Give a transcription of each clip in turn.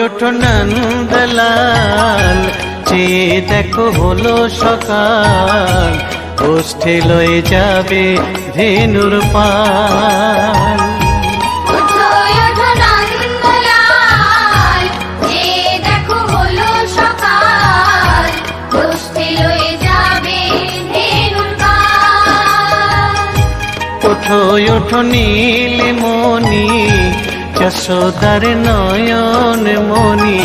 ওঠো নন্দলাল, চেয়ে দেখো হলো সকাল, গোষ্ঠী লয়ে যাবে ধেনুর পাল। ওঠো ওঠো নীলমণি, যশোদার নয়ন মণি,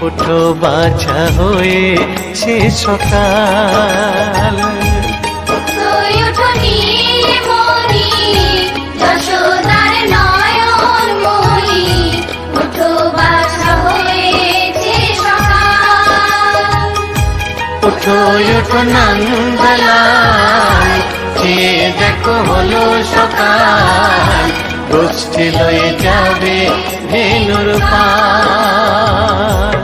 ওঠো বাছা হয়েছে সকাল। ওঠো ওঠো নন্দলাল, চেয়ে দেখো হলো সকাল, গোষ্ঠী লয়ে যাবে ধেনুর পাল।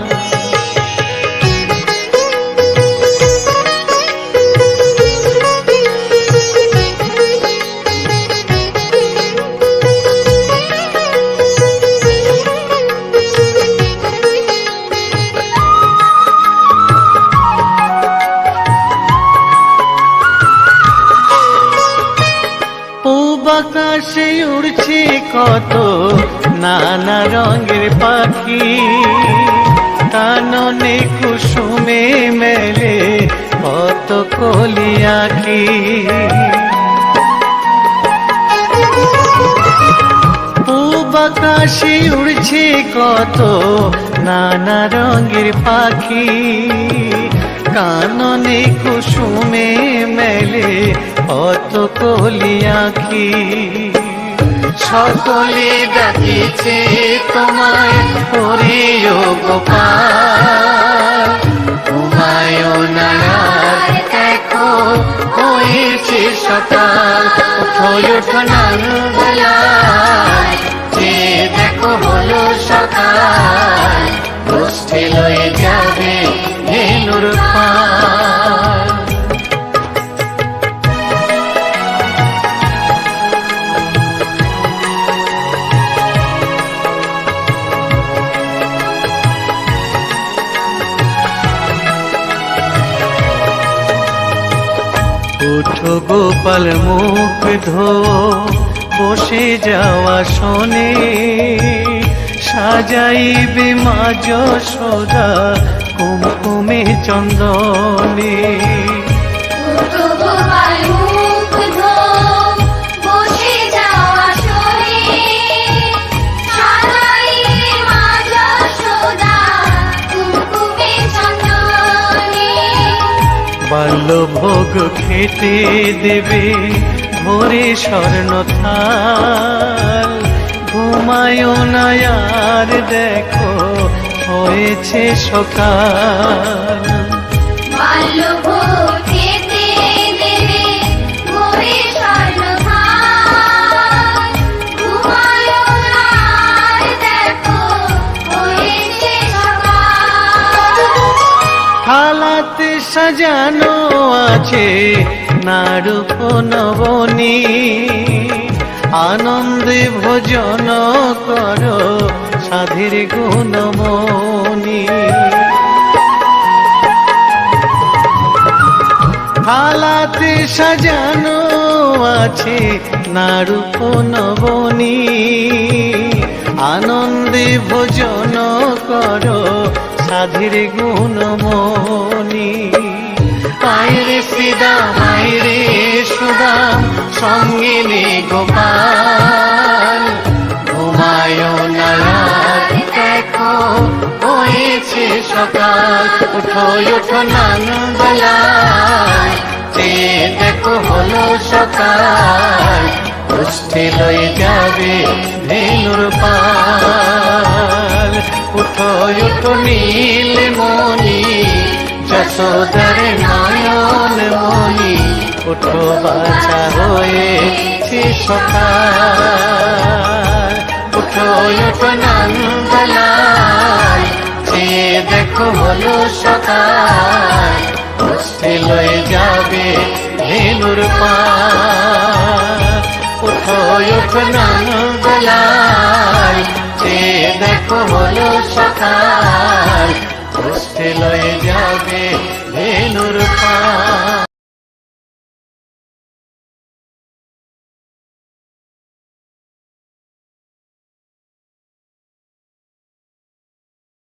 আকাশে উড়ছে কত নানা রঙের পাখি, কাননে কুসুমে মেলে কত কলি আঁখি। পূব আকাশে উড়ছে কত নানা রঙের পাখি, কাননে কুসুমে মেলে কত কলি আঁখি। সকলে ডাকিছে তোমায় হরিও গোপাল, ঘুমায়ও না আর দেখো হয়েছে সকাল। ওঠো ওঠো নন্দলাল, চেয়ে দেখো হলো সকাল, গোষ্ঠী লয়ে যাবে ধেনুর পাল। ওঠো গোপাল মুখ ধো, বসে যাওয়া শোনে, সাজাইবে মা যশোদা কুমকুমে চন্দনে। বাল্যভোগ খেতে দেবে ভোরে স্বর্ণ থাল, ঘুমায়ও না আর দেখো হয়েছে সকাল। বাল্যভোগ খেতে দেবে ভোরে স্বর্ণ থাল, ঘুমায়ও না আর দেখো হয়েছে সকাল। থালাতে সাজানো আছে নারূপ নবনী, আনন্দে ভোজন করো সাধের গুণমণি। থালাতে সাজানো আছে নারূপ নবনী, আনন্দে ভোজন করো সাধের গুণমণি। আয়রে শ্রীদাম আয়রে সুদাম, সঙ্গে নে গোপাল, ঘুমায়ও না আর দেখো হয়েছে সকাল। ওঠো ওঠো নন্দলাল, চেয়ে দেখো হলো সকাল, গোষ্ঠী লয়ে যাবে ধেনুর পাল। ওঠো ওঠো নীলমণি, যশোদার নয়ন মণি, ওঠো বাছা হয়েছে সকাল। ওঠো ওঠো নন্দলাল, চেয়ে দেখো হলো সকাল, গোষ্ঠী লয়ে যাবে ধেনুর পাল। ওঠো ওঠো নন্দলাল, উঠে দেখো হলো সকাল, উঠে লয়ে যাবে ধেনুর পাল।